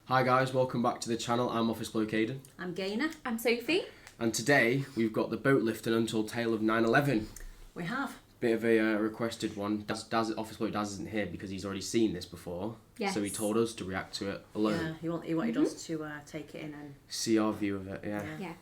Hi guys, welcome back to the channel. I'm Office Bloke Aidan. I'm Gaynor. I'm Sophie. And today we've got the Boatlift and Untold tale of 9/11. We have. Bit of a requested one. Office Bloke Daz isn't here because he's already seen this before. Yes. So he told us to react to it alone. Yeah, he wanted us to take it in and... See our view of it, yeah.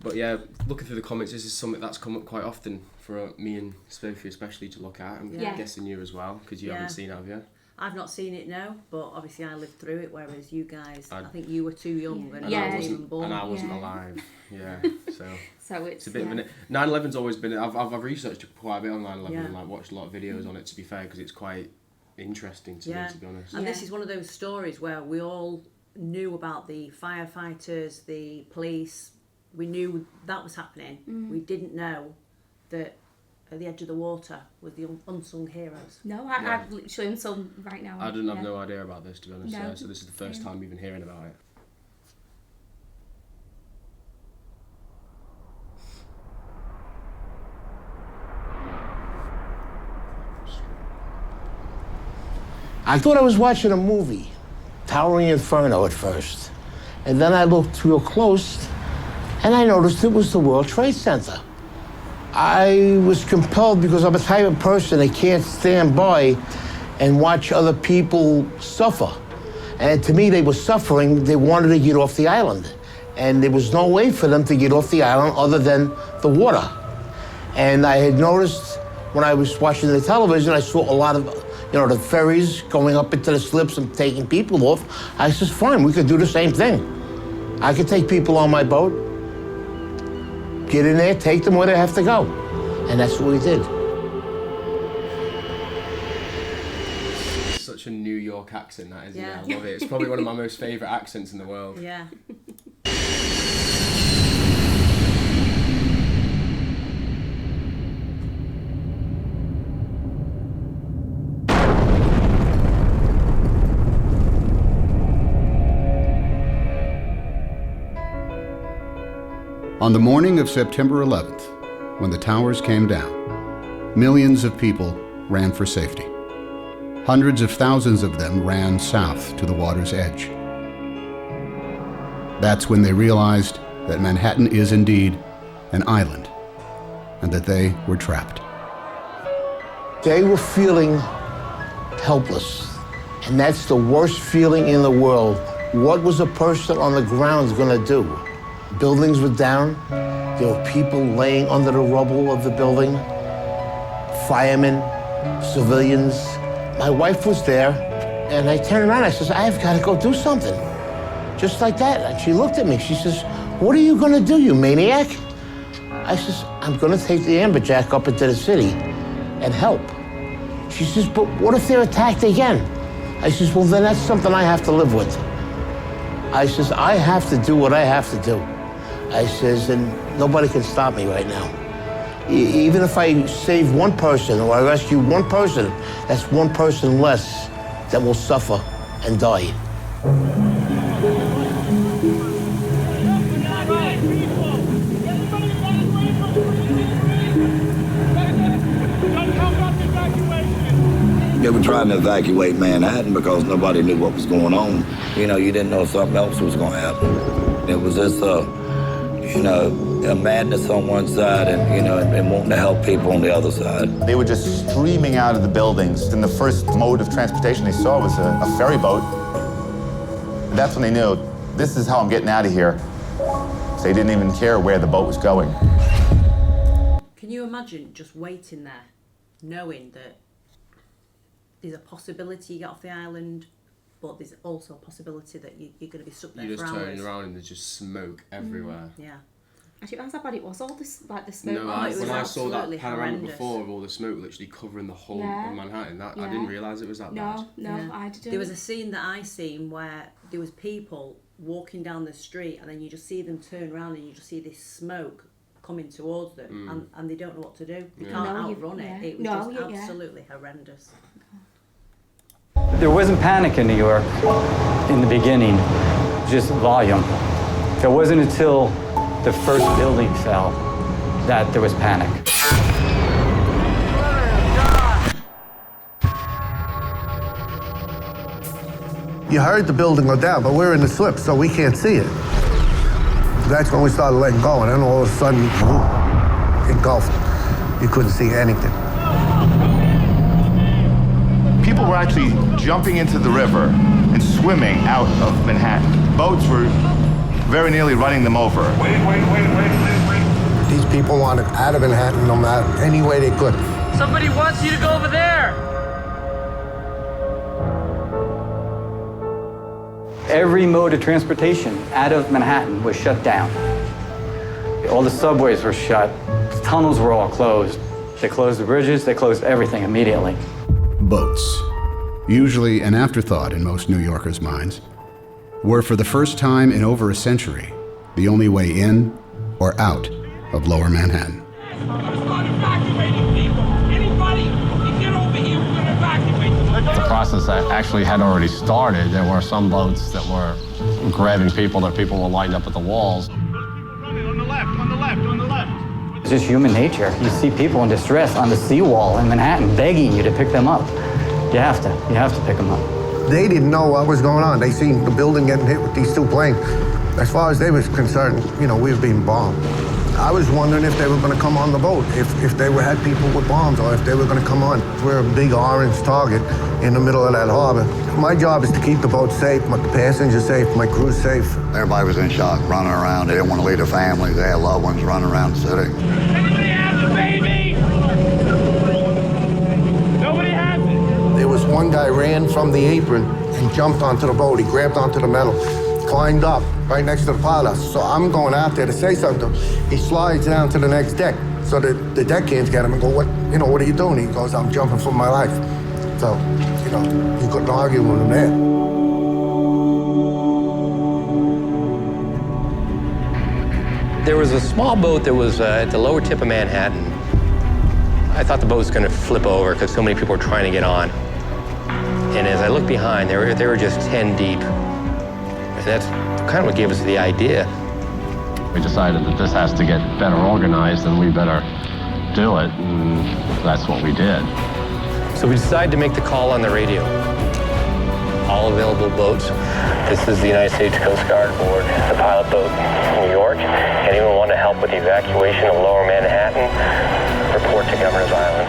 But yeah, looking through the comments, this is something that's come up quite often for me and Sophie especially to look at. I'm guessing you as well, because you haven't seen it, have you? I've not seen it, no, but obviously I lived through it, whereas you guys, I think you were too young and I wasn't even born. And I wasn't alive, so it's a bit of an... 9/11's always been... I've researched quite a bit on 9/11 and like watched a lot of videos on it, to be fair, because it's quite interesting to me, to be honest. And this is one of those stories where we all knew about the firefighters, the police, we knew that was happening. We didn't know that at the edge of the water was the unsung heroes. No, I've literally unsung right now. I didn't have no idea about this, to be honest. No. So this is the first time even hearing about it. I thought I was watching a movie, Towering Inferno at first. And then I looked real close and I noticed it was the World Trade Center. I was compelled because I'm a type of person that can't stand by and watch other people suffer. And to me, they were suffering. They wanted to get off the island. And there was no way for them to get off the island other than the water. And I had noticed when I was watching the television, I saw a lot of, the ferries going up into the slips and taking people off. I said, fine, we could do the same thing. I could take people on my boat, get in there, take them where they have to go. And that's what we did. Such a New York accent, that, isn't it? I love it. It's probably one of my most favourite accents in the world. Yeah. On the morning of September 11th, when the towers came down, millions of people ran for safety. Hundreds of thousands of them ran south to the water's edge. That's when they realized that Manhattan is indeed an island, and that they were trapped. They were feeling helpless, and that's the worst feeling in the world. What was a person on the ground gonna do? Buildings were down. There were people laying under the rubble of the building. Firemen, civilians. My wife was there, and I turned around. I says, I've got to go do something. Just like that. And she looked at me. She says, what are you going to do, you maniac? I says, I'm going to take the amberjack up into the city and help. She says, but what if they're attacked again? I says, well, then that's something I have to live with. I says, I have to do what I have to do. I says, and nobody can stop me right now. Even if I save one person or I rescue one person, that's one person less that will suffer and die. They were trying to evacuate Manhattan because nobody knew what was going on. You didn't know if something else was going to happen. It was just a madness on one side and wanting to help people on the other side. They were just streaming out of the buildings, and the first mode of transportation they saw was a ferry boat. And that's when they knew, this is how I'm getting out of here. So they didn't even care where the boat was going. Can you imagine just waiting there, knowing that there's a possibility you get off the island, but there's also a possibility that you're going to be stuck there for hours? You're just turning around and there's just smoke everywhere. Yeah. Actually, that's how bad it was. All this, the smoke. No, when I saw that panorama before of all the smoke literally covering the whole of Manhattan, I didn't realise it was that bad. No, I didn't. There was a scene that I seen where there was people walking down the street, and then you just see them turn around and you just see this smoke coming towards them, and they don't know what to do. They can't outrun it. It was just absolutely horrendous. There wasn't panic in New York in the beginning, just volume. It wasn't until the first building fell that there was panic. You heard the building go down, but we're in the slip, so we can't see it. That's when we started letting go, and then all of a sudden, engulfed. You couldn't see anything. People were actually jumping into the river and swimming out of Manhattan. Boats were very nearly running them over. Wait. These people wanted out of Manhattan no matter any way they could. Somebody wants you to go over there. Every mode of transportation out of Manhattan was shut down. All the subways were shut. The tunnels were all closed. They closed the bridges, they closed everything immediately. Boats, usually an afterthought in most New Yorkers' minds, were for the first time in over a century the only way in or out of Lower Manhattan. The process actually had already started. There were some boats that were grabbing people, that people were lined up at the walls. On the left. It's just human nature. You see people in distress on the seawall in Manhattan begging you to pick them up. You have to pick them up. They didn't know what was going on. They seen the building getting hit with these two planes. As far as they was concerned, we were being bombed. I was wondering if they were going to come on the boat, if they had people with bombs, or if they were going to come on. We're a big orange target in the middle of that harbor. My job is to keep the boat safe, my passengers safe, my crew safe. Everybody was in shock, running around. They didn't want to leave their families. They had loved ones running around the city. Anybody has a baby? Nobody has it. There was one guy ran from the apron and jumped onto the boat. He grabbed onto the metal, climbed up right next to the pilot. So I'm going out there to say something. He slides down to the next deck. So the deckhands get him and go, what are you doing? He goes, I'm jumping for my life. So, you couldn't argue with him there. There was a small boat that was at the lower tip of Manhattan. I thought the boat was going to flip over because so many people were trying to get on. And as I looked behind, they were just 10 deep. And that's kind of what gave us the idea. We decided that this has to get better organized and we better do it, and that's what we did. So we decided to make the call on the radio. All available boats. This is the United States Coast Guard aboard the pilot boat in New York. Anyone want to help with the evacuation of Lower Manhattan? Report to Governor's Island.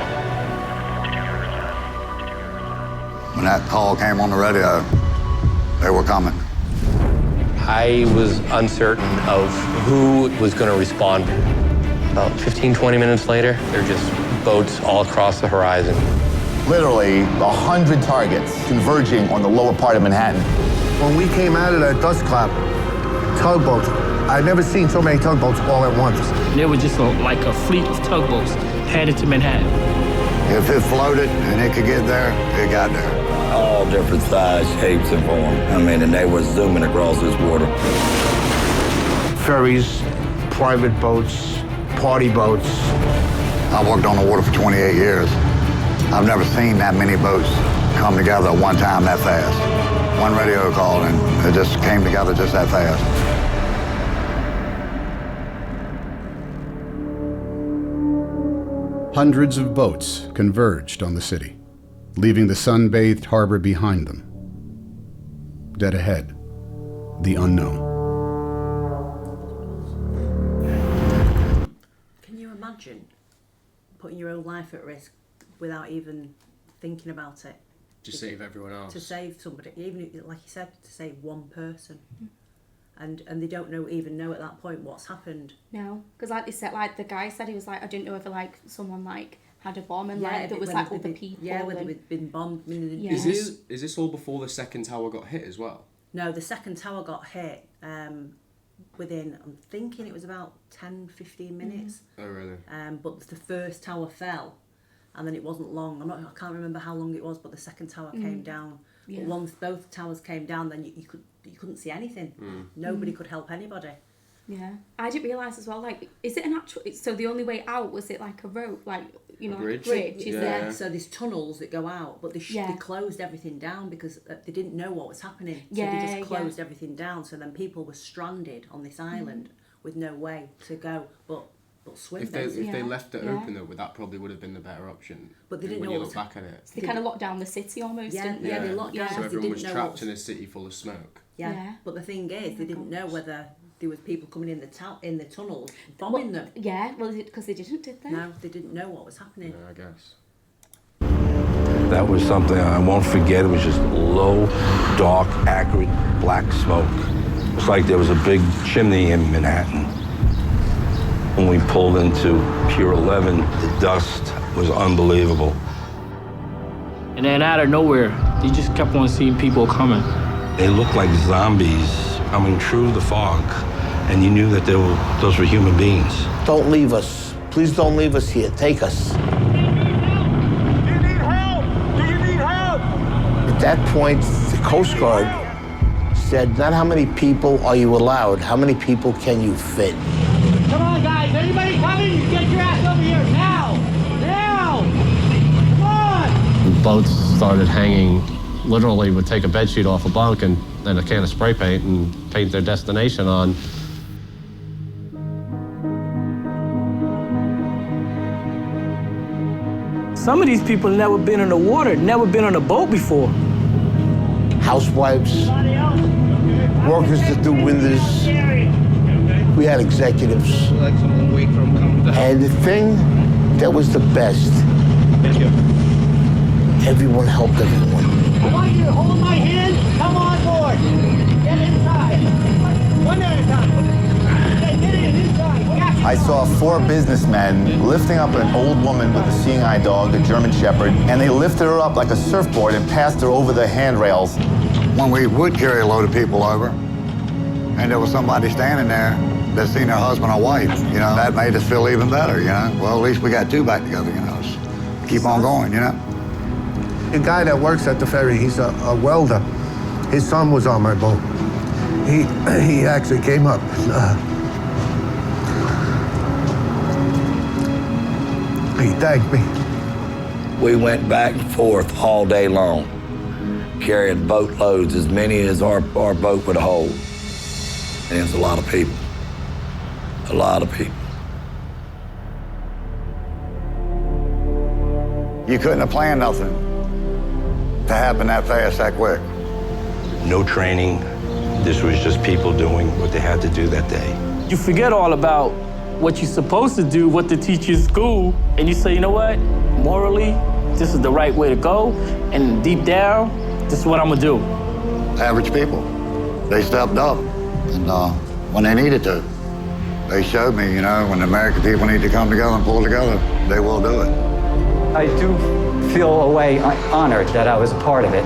When that call came on the radio, they were coming. I was uncertain of who was going to respond. About 15, 20 minutes later, there are just boats all across the horizon. Literally 100 targets converging on the lower part of Manhattan. When we came out of that dust cloud, tugboats, I'd never seen so many tugboats all at once. There was just like a fleet of tugboats headed to Manhattan. If it floated and it could get there, it got there. All different size, shapes, and forms. And they were zooming across this water. Ferries, private boats, party boats. I worked on the water for 28 years. I've never seen that many boats come together at one time that fast. One radio call and it just came together just that fast. Hundreds of boats converged on the city, leaving the sun-bathed harbor behind them. Dead ahead, the unknown. Can you imagine putting your own life at risk without even thinking about it? To save everyone else. To save somebody, even like you said, to save one person. And they don't even know at that point what's happened. No, because like they said, like the guy said, he was like, I didn't know if someone had a bomb and there was other people. Yeah, whether they'd been bombed. Yeah. Is this all before the second tower got hit as well? No, the second tower got hit within, I'm thinking it was about 10-15 minutes. Oh really? But the first tower fell. And then it wasn't long. I can't remember how long it was, but the second tower came down. Yeah. But once both towers came down, then you couldn't see anything. Nobody could help anybody. Yeah, I didn't realise as well. Like, is it an actual? So the only way out was it like a rope, like a bridge? Is there? So there's tunnels that go out, but they closed everything down because they didn't know what was happening. So they just closed everything down. So then people were stranded on this island with no way to go. But but swim. If they left it open though, that probably would have been the better option. But they didn't when know you look back at it. So they kind of locked down the city almost, didn't they? Yeah, they locked down. So everyone was trapped in a city full of smoke. Yeah. But the thing is, they didn't know whether there was people coming in the tunnels bombing them. Yeah, well, because they didn't, did they? No, they didn't know what was happening. Yeah, I guess. That was something I won't forget. It was just low, dark, acrid, black smoke. It was like there was a big chimney in Manhattan. When we pulled into Pier 11, the dust was unbelievable. And then out of nowhere, you just kept on seeing people coming. They looked like zombies coming through the fog, and you knew that those were human beings. Don't leave us. Please don't leave us here. Take us. At that point, the Coast Guard said, not how many people are you allowed, how many people can you fit? Come on, guys, anybody coming? Get your ass over here, now! Now! Come on! Boats started hanging, literally would take a bedsheet off a bunk and then a can of spray paint and paint their destination on. Some of these people never been in the water, never been on a boat before. Housewives, workers that do windows. We had executives. And the thing that was the best, everyone helped everyone. I want you to hold my hand, come on board. Get inside. One at a time. Get inside. I saw 4 businessmen lifting up an old woman with a seeing eye dog, a German Shepherd, and they lifted her up like a surfboard and passed her over the handrails. When we would carry a load of people over, and there was somebody standing there that seen their husband or wife, you know, that made us feel even better, you know. Well, at least we got 2 back together, you know. Just keep on going, you know. The guy that works at the ferry, he's a welder. His son was on my boat. He actually came up. He thanked me. We went back and forth all day long, carrying boatloads, as many as our boat would hold. And it was a lot of people. A lot of people. You couldn't have planned nothing to happen that fast, that quick. No training. This was just people doing what they had to do that day. You forget all about what you're supposed to do, what they teach you in school, and you say, you know what, morally, this is the right way to go, and deep down, this is what I'm gonna do. Average people, they stepped up, and when they needed to, they showed me, you know, when the American people need to come together and pull together, they will do it. I do feel a way honored that I was a part of it.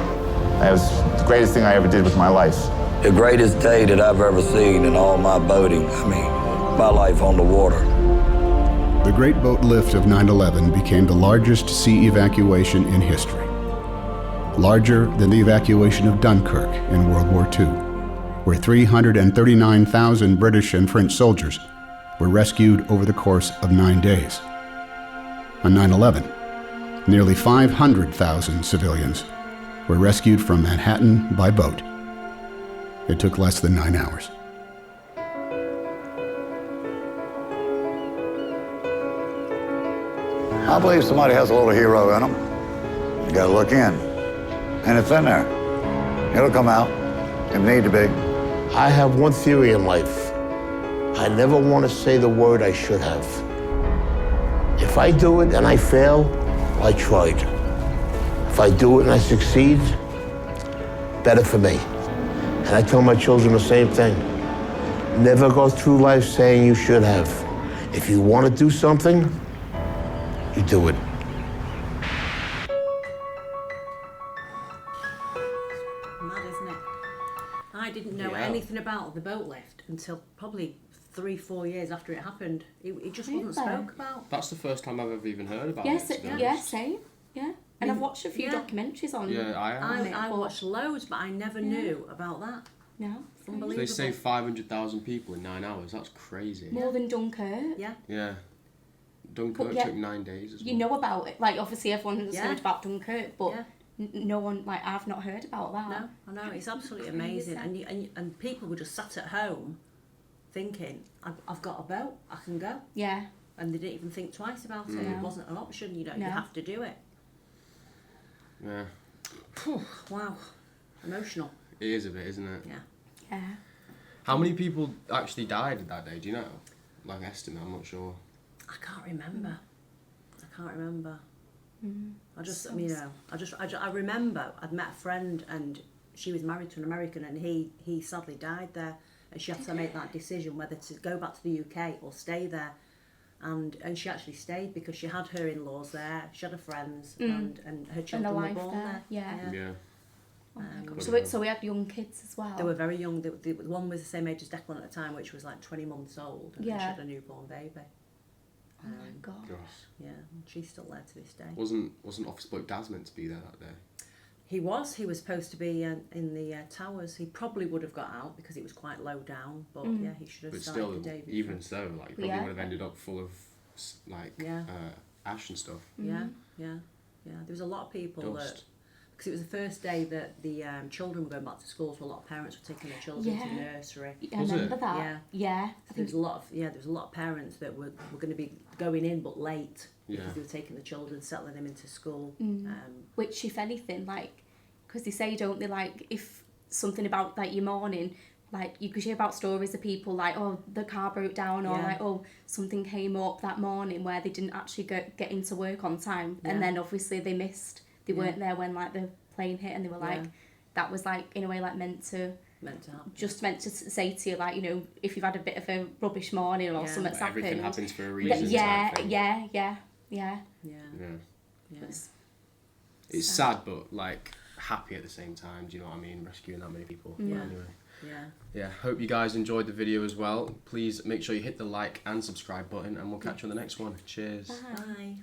That was the greatest thing I ever did with my life. The greatest day that I've ever seen in all my boating, I mean, my life on the water. The Great Boat Lift of 9/11 became the largest sea evacuation in history. Larger than the evacuation of Dunkirk in World War II, where 339,000 British and French soldiers were rescued over the course of 9 days. On 9/11, nearly 500,000 civilians were rescued from Manhattan by boat. It took less than 9 hours. I believe somebody has a little hero in them. You gotta look in. And it's in there. It'll come out if need to be. I have one theory in life. I never want to say the word I should have. If I do it and I fail, I tried. If I do it and I succeed, better for me. And I tell my children the same thing. Never go through life saying you should have. If you want to do something, you do it. Mad, isn't it? I didn't know anything about the boat lift until probably 3-4 years after it happened. It just wasn't spoke about. That's the first time I've ever even heard about yes, it. Yeah, same. Yeah. And I've watched a few documentaries on it. Yeah, I watched loads, but I never knew about that. No. Unbelievable. So they saved 500,000 people in 9 hours. That's crazy. More than Dunkirk. Yeah. Yeah. Dunkirk took 9 days as well. You know about it. Like, obviously everyone has heard about Dunkirk, but no one, like, I've not heard about that. No, I know. It's absolutely amazing. And people were just sat at home thinking, I've got a boat, I can go. Yeah. and they didn't even think twice about it. It wasn't an option. You have to do it. Yeah. Wow, emotional. It is a bit, isn't it? Yeah. Yeah. How many people actually died that day? Do you know? Like estimate, I'm not sure. I can't remember. I just, I remember I'd met a friend and she was married to an American and he sadly died there, and she had to make that decision whether to go back to the UK or stay there. And she actually stayed because she had her in-laws there, she had her friends, and her children were born there. Yeah. Oh my God. So we had young kids as well. They were very young. The one was the same age as Declan at the time, which was like 20 months old, and she had a newborn baby. Oh my God. Yeah, and she's still there to this day. Wasn't Office Bloke Daz meant to be there that day? He was supposed to be in the towers. He probably would have got out because it was quite low down, but yeah, he should have started the day before. Even so, like, he probably would have ended up full of ash and stuff. Yeah. There was a lot of people that, because it was the first day that the children were going back to school, so a lot of parents were taking their children to nursery. I remember that. Yeah. There was a lot of parents that were going to be going in but late because they were taking the children, settling them into school. Which, if anything, like, because they say, don't they, like, if something about like your morning, like you could hear about stories of people like, oh, the car broke down, or like, oh, something came up that morning where they didn't actually get into work on time, and then obviously they missed. They weren't there when like the plane hit, and they were like, that was like in a way like meant to happen. Just meant to say to you, like, you know, if you've had a bit of a rubbish morning or something's happened. Everything happens for a reason. Yeah. It's sad, but like happy at the same time. Do you know what I mean? Rescuing that many people. Yeah. But anyway. Yeah. Hope you guys enjoyed the video as well. Please make sure you hit the like and subscribe button, and we'll catch you on the next one. Cheers. Bye.